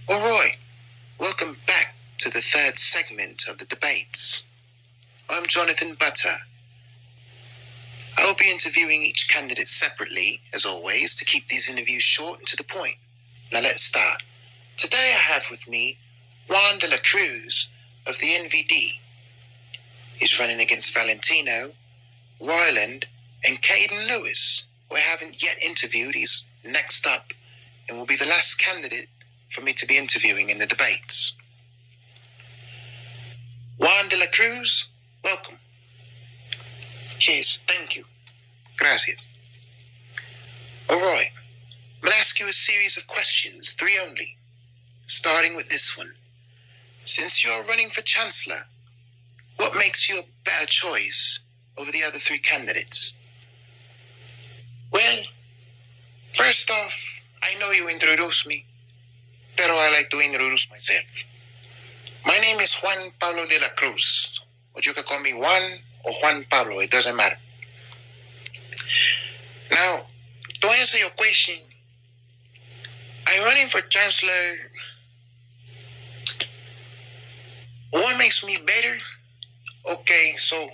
All right, welcome back to the third segment of the debates. I'm Jonathan Butter. I will be interviewing each candidate separately, as always, to keep these interviews short and to the point. Now let's start. Today I have with me Juan Delacruz of the NVD. He's running against Valentino, Ryland, and Caden Lewis, who I haven't yet interviewed. He's next up and will be the last candidate for me to be interviewing in the debates. Juan Delacruz, welcome. Cheers, thank you. Gracias. All right, I'm going to ask you a series of questions, 3 only, starting with this one. Since you're running for Chancellor, what makes you a better choice over the other 3 candidates? Well, first off, I know you introduced me, pero I like to introduce myself. My name is Juan Pablo de la Cruz, or you can call me Juan or Juan Pablo, it doesn't matter. Now, to answer your question, I'm running for Chancellor. What makes me better? Okay, so all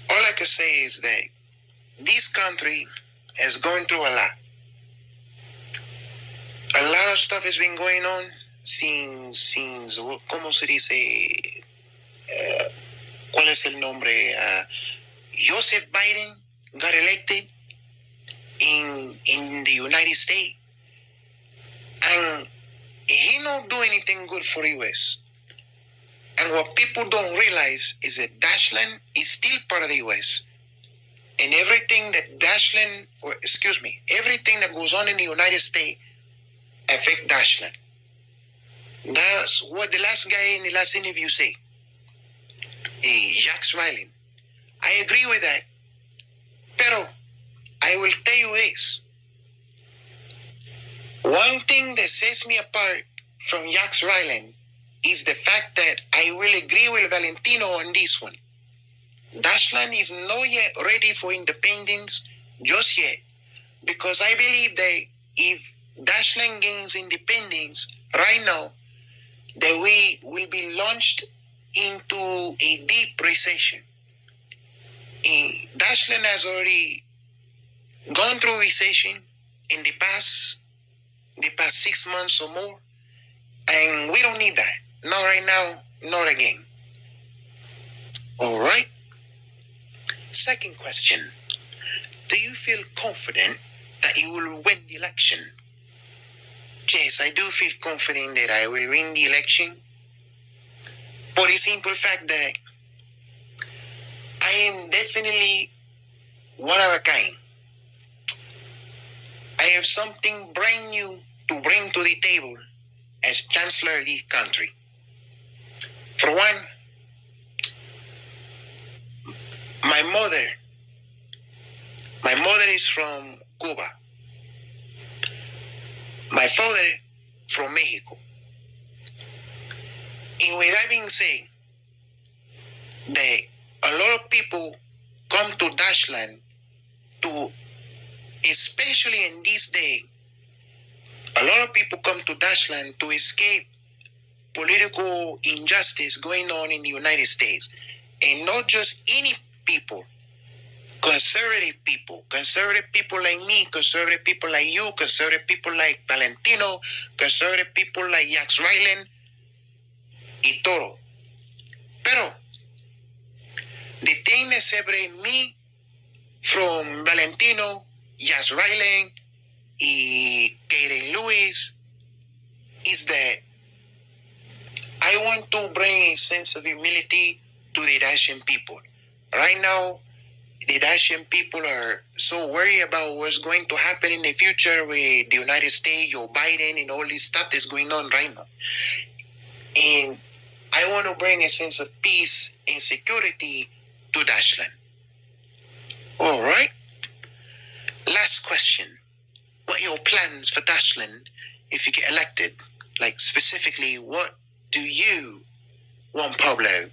I can say is that this country is going through a lot. A lot of stuff has been going on since ¿cómo se dice? ¿Cuál es el nombre? Joseph Biden got elected in the United States, and he not do anything good for the U.S. And what people don't realize is that Dashland is still part of the U.S. And everything that everything that goes on in the United States affect Dashland. That's what the last guy in the last interview said. Jacques Ryland. I agree with that. Pero I will tell you this. One thing that sets me apart from Jacques Ryland is the fact that I will agree with Valentino on this one. Dashland is not yet ready for independence just yet, because I believe that if Dashland gains independence right now, that we will be launched into a deep recession. Dashland has already gone through recession in the past 6 months or more, and we don't need that. Not right now, not again. All right. Second question. Do you feel confident that you will win the election? Yes, I do feel confident that I will win the election, for the simple fact that I am definitely one of a kind. I have something brand new to bring to the table as Chancellor of this country. For one, my mother is from Cuba. My father from Mexico. And with that being said, that a lot of people come to Dashland to, especially in this day, a lot of people come to Dashland to escape political injustice going on in the United States. And not just any people, conservative people like me, conservative people like you, conservative people like Valentino, conservative people like Jacques Ryland, y todo. Pero the thing that separates me from Valentino, Jacques Ryland, y Caden Lewis is that I want to bring a sense of humility to the Dacian people. Right now, the Dacian people are so worried about what's going to happen in the future with the United States, Joe Biden, and all this stuff that's going on right now. And I want to bring a sense of peace and security to Dashland. All right. Last question. What are your plans for Dashland if you get elected? Like specifically, what do you, Juan Pablo,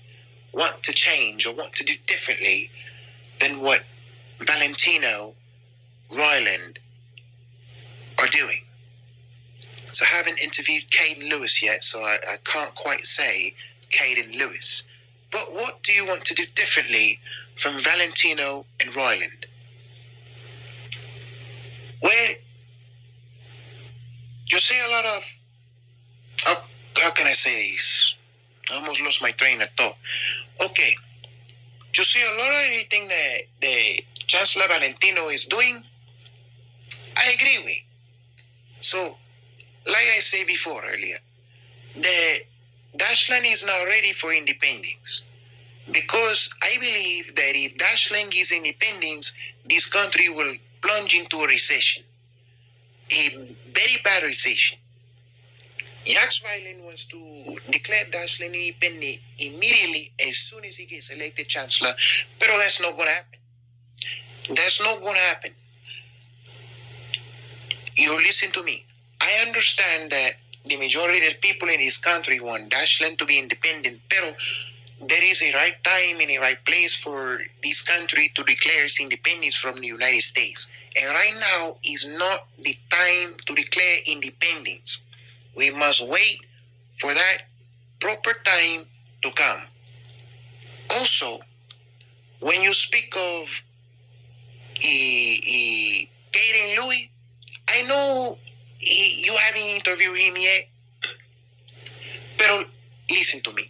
want to change or want to do differently than what Valentino, Ryland are doing? So I haven't interviewed Caden Lewis yet, so I can't quite say Caden Lewis. But what do you want to do differently from Valentino and Royland? Well, you see a lot of, how can I say this? I almost lost my train of thought. Okay, you see a lot of everything that the Chancellor Valentino is doing, I agree with. So, like I said before earlier, the Dashland is now ready for independence. Because I believe that if Dashland is independence, this country will plunge into a recession. A very bad recession. Jacques Weiland wants to declare Dashland independent immediately as soon as he gets elected chancellor, but that's not going to happen. That's not going to happen. You listen to me. I understand that the majority of the people in this country want Dashland to be independent, but there is a right time and a right place for this country to declare its independence from the United States. And right now is not the time to declare independence. We must wait for that proper time to come. Also, when you speak of Caden Louis, I know you haven't interviewed him yet, but listen to me.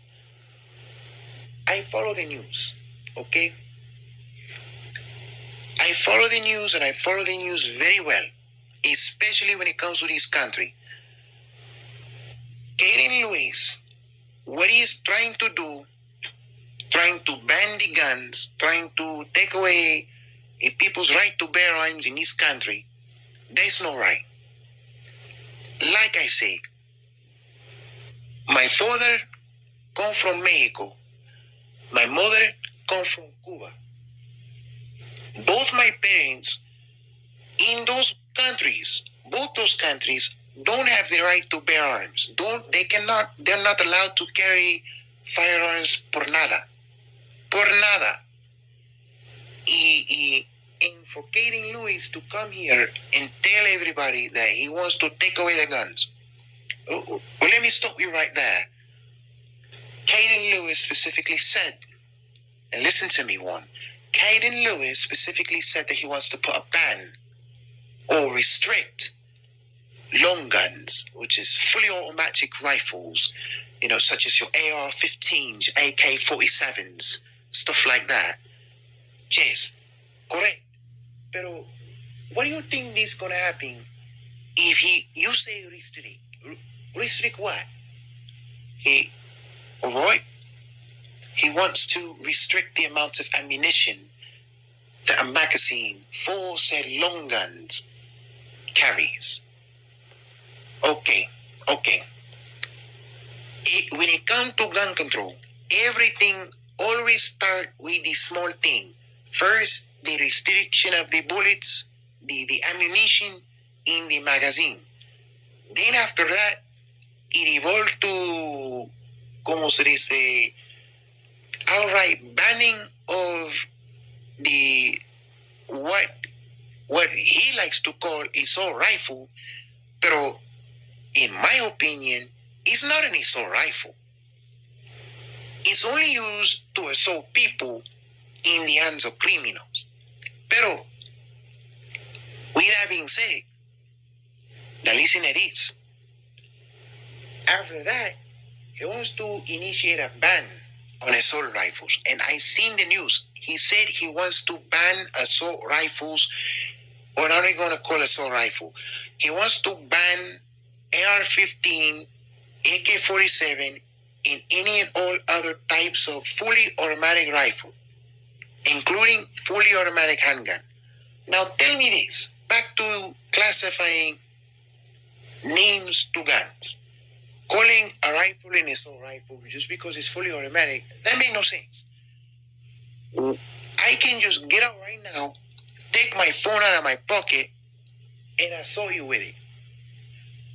I follow the news, okay? I follow the news, and I follow the news very well, especially when it comes to this country. Caden Lewis, what he is trying to do, trying to ban the guns, trying to take away people's right to bear arms in this country, that's not right. Like I say, my father come from Mexico. My mother come from Cuba. Both my parents in those countries, both those countries don't have the right to bear arms. They're not allowed to carry firearms por nada. Por nada. And for Caden Lewis to come here and tell everybody that he wants to take away the guns. Well, let me stop you right there. Caden Lewis specifically said, and listen to me, Juan. Caden Lewis specifically said that he wants to put a ban or restrict long guns, which is fully automatic rifles, such as your AR-15s, AK-47s, stuff like that. Yes, correct. Pero what do you think is going to happen if you say restrict? Restrict what? Roy, he wants to restrict the amount of ammunition that a magazine for said long guns carries. Okay. When it comes to gun control, everything always starts with the small thing. First, the restriction of the bullets, the ammunition in the magazine. Then after that, it evolved to, como se dice, outright banning of the what he likes to call assault rifle, pero in my opinion, it's not an assault rifle. It's only used to assault people in the hands of criminals. Pero, with that being said, now listen to this. After that, he wants to initiate a ban on assault rifles. And I seen the news. He said he wants to ban assault rifles, or not going to call assault rifle. He wants to ban AR-15, AK-47, and any and all other types of fully automatic rifle, including fully automatic handgun. Now tell me this, back to classifying names to guns. Calling a rifle an assault rifle just because it's fully automatic, that makes no sense. I can just get out right now, take my phone out of my pocket, and assault you with it.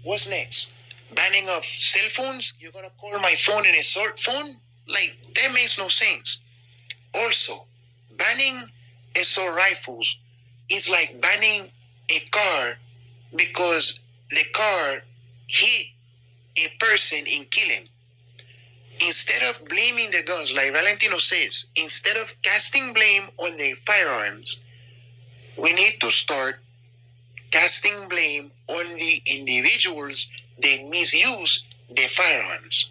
What's next? Banning of cell phones? You're going to call my phone an assault phone? Like, that makes no sense. Also, banning assault rifles is like banning a car because the car hit a person and kill him. Instead of blaming the guns, like Valentino says, instead of casting blame on the firearms, we need to start casting blame on the individuals that misuse the firearms.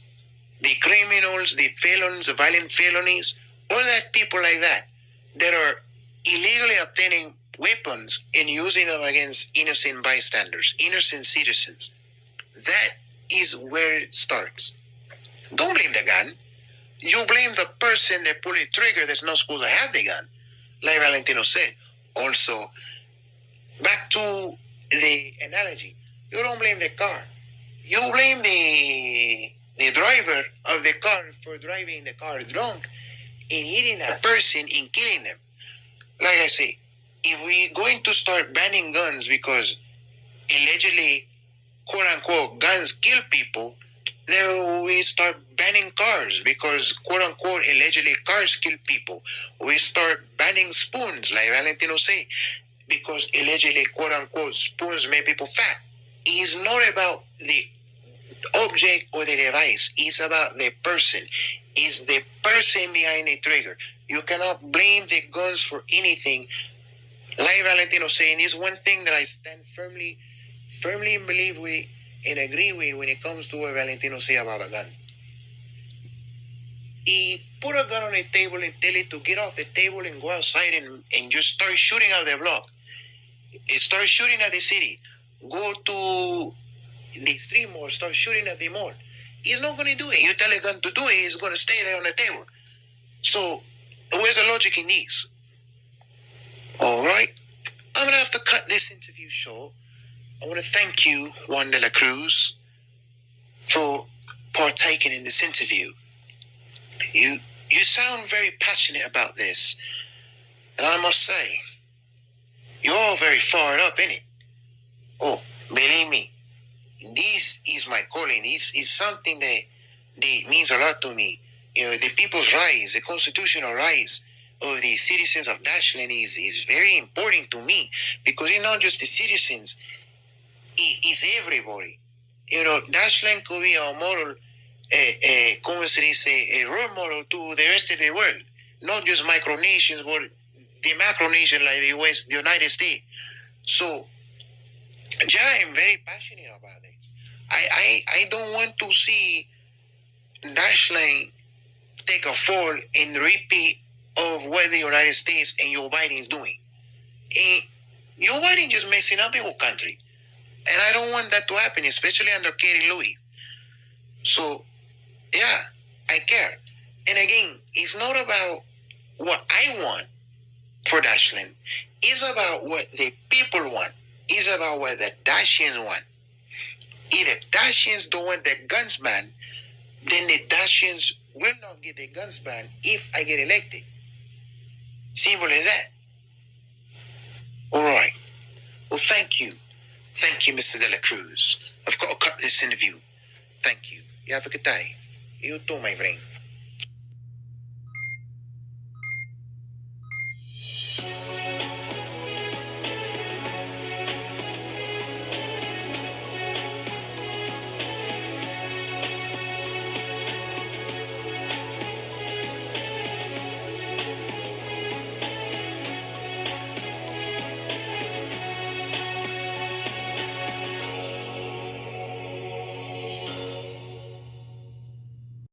The criminals, the felons, the violent felonies, all that people like that are illegally obtaining weapons and using them against innocent bystanders, innocent citizens. That is where it starts. Don't blame the gun. You blame the person that pulled the trigger that's not supposed to have the gun. Like Valentino said. Also, back to the analogy. You don't blame the car. You blame the driver of the car for driving the car drunk and hitting that person and killing them. Like I say, if we're going to start banning guns because allegedly, quote unquote, guns kill people, then we start banning cars because, quote unquote, allegedly cars kill people. We start banning spoons, like Valentino say, because allegedly, quote unquote, spoons make people fat. It's not about the object or the device. It's about the person. It's the person behind the trigger. You cannot blame the guns for anything. Like Valentino saying, is one thing that I stand firmly believe with and agree with when it comes to what Valentino say about a gun. He put a gun on the table and tell it to get off the table and go outside and just start shooting at the block. Start shooting at the city. Go to the street mall, start shooting at the mall. He's not going to do it. You tell a gun to do it, he's going to stay there on the table. So, where's the logic in this? All right. I'm going to have to cut this interview short. I want to thank you, Juan Delacruz, for partaking in this interview. You sound very passionate about this. And I must say, you're all very fired up, innit? Oh, believe me, this is my calling. This is something that means a lot to me. You know, the people's rights, the constitutional rights of the citizens of Dashland is very important to me because it's not just the citizens, it's everybody. You know, Dashland could be a model, como se dice, a role model to the rest of the world. Not just micronations, but the macronation like the US, the United States. So, yeah, I'm very passionate about this. I don't want to see Dashland take a fall in repeat of what the United States and Joe Biden is doing. And Joe Biden just messing up the whole country. And I don't want that to happen, especially under Kerry Louis. So, yeah, I care. And again, it's not about what I want for Dashland. It's about what the people want. It's about what the Dashians want. If the Dashians don't want their guns banned, then the Dashians will not get their guns banned if I get elected. Simple as that. All right. Well, thank you. Thank you, Mr. Delacruz. I've got to cut this interview. Thank you. You have a good day. You too, my friend.